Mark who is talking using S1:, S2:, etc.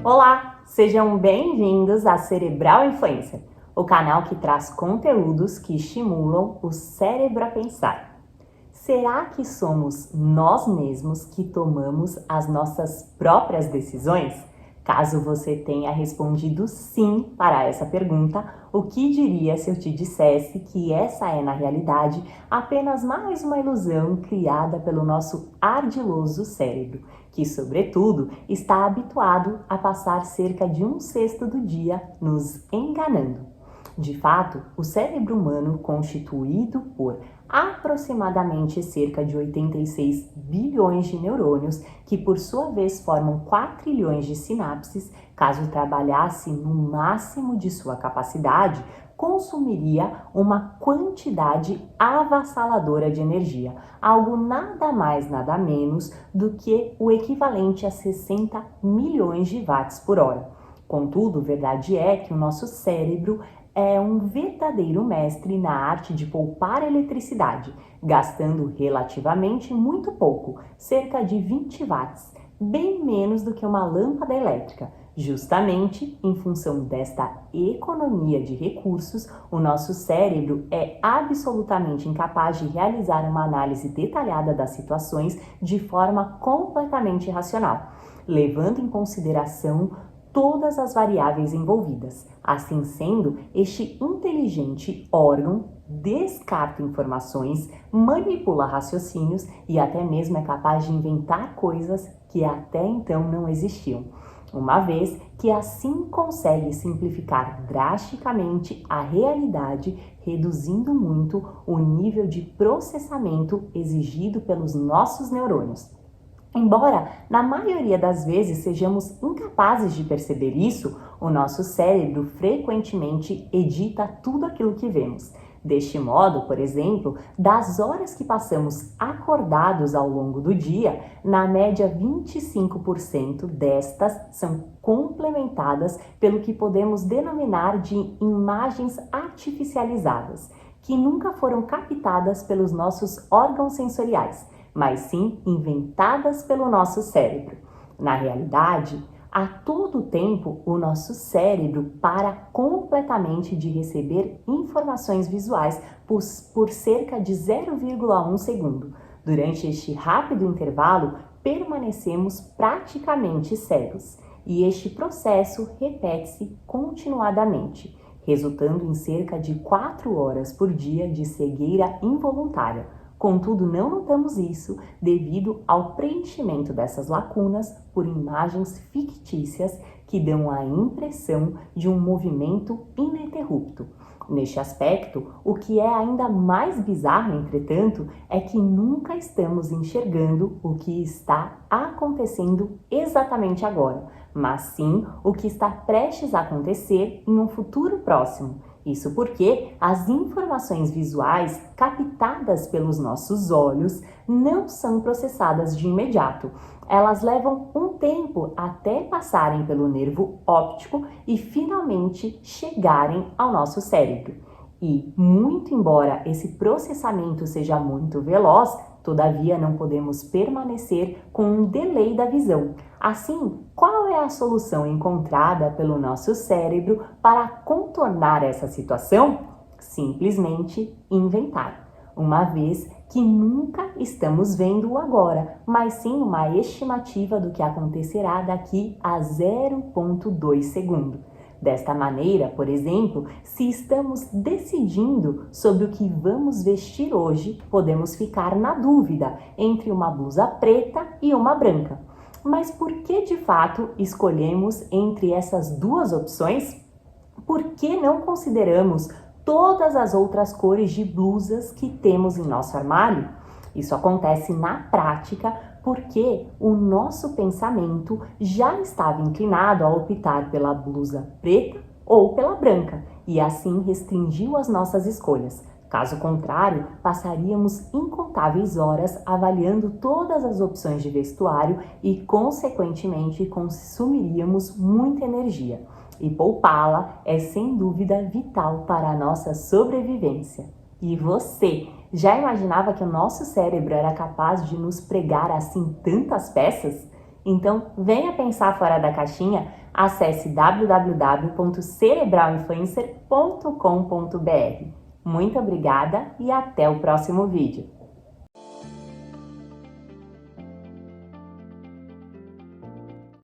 S1: Olá, sejam bem-vindos à Cerebral Influencer, o canal que traz conteúdos que estimulam o cérebro a pensar. Será que somos nós mesmos que tomamos as nossas próprias decisões? Caso você tenha respondido sim para essa pergunta, o que diria se eu te dissesse que essa é, na realidade, apenas mais uma ilusão criada pelo nosso ardiloso cérebro, que, sobretudo, está habituado a passar cerca de 1/6 do dia nos enganando? De fato, o cérebro humano, constituído por aproximadamente cerca de 86 bilhões de neurônios, que por sua vez formam 4 trilhões de sinapses, caso trabalhasse no máximo de sua capacidade, consumiria uma quantidade avassaladora de energia, algo nada mais nada menos do que o equivalente a 60 milhões de watts por hora. Contudo, verdade é que o nosso cérebro é um verdadeiro mestre na arte de poupar eletricidade, gastando relativamente muito pouco, cerca de 20 watts, bem menos do que uma lâmpada elétrica. Justamente em função desta economia de recursos, o nosso cérebro é absolutamente incapaz de realizar uma análise detalhada das situações de forma completamente racional, levando em consideração todas as variáveis envolvidas. Assim sendo, este inteligente órgão descarta informações, manipula raciocínios e até mesmo é capaz de inventar coisas que até então não existiam, uma vez que assim consegue simplificar drasticamente a realidade, reduzindo muito o nível de processamento exigido pelos nossos neurônios. Embora, na maioria das vezes, sejamos incapazes de perceber isso, o nosso cérebro frequentemente edita tudo aquilo que vemos. Deste modo, por exemplo, das horas que passamos acordados ao longo do dia, na média 25% destas são complementadas pelo que podemos denominar de imagens artificializadas, que nunca foram captadas pelos nossos órgãos sensoriais, mas sim inventadas pelo nosso cérebro. Na realidade, a todo tempo, o nosso cérebro para completamente de receber informações visuais por cerca de 0,1 segundo. Durante este rápido intervalo, permanecemos praticamente cegos, e este processo repete-se continuadamente, resultando em cerca de 4 horas por dia de cegueira involuntária. Contudo, não notamos isso devido ao preenchimento dessas lacunas por imagens fictícias que dão a impressão de um movimento ininterrupto. Neste aspecto, o que é ainda mais bizarro, entretanto, é que nunca estamos enxergando o que está acontecendo exatamente agora, mas sim o que está prestes a acontecer em um futuro próximo. Isso porque as informações visuais captadas pelos nossos olhos não são processadas de imediato. Elas levam um tempo até passarem pelo nervo óptico e finalmente chegarem ao nosso cérebro. E, muito embora esse processamento seja muito veloz, todavia não podemos permanecer com um delay da visão. Assim, qual é a solução encontrada pelo nosso cérebro para contornar essa situação? Simplesmente inventar, uma vez que nunca estamos vendo o agora, mas sim uma estimativa do que acontecerá daqui a 0,2 segundo. Desta maneira, por exemplo, se estamos decidindo sobre o que vamos vestir hoje, podemos ficar na dúvida entre uma blusa preta e uma branca. Mas por que de fato escolhemos entre essas duas opções? Por que não consideramos todas as outras cores de blusas que temos em nosso armário? Isso acontece na prática porque o nosso pensamento já estava inclinado a optar pela blusa preta ou pela branca e assim restringiu as nossas escolhas. Caso contrário, passaríamos incontáveis horas avaliando todas as opções de vestuário e, consequentemente, consumiríamos muita energia. E poupá-la é sem dúvida vital para a nossa sobrevivência. E você, já imaginava que o nosso cérebro era capaz de nos pregar assim tantas peças? Então, venha pensar fora da caixinha, acesse www.cerebralinfluencer.com.br. Muito obrigada e até o próximo vídeo!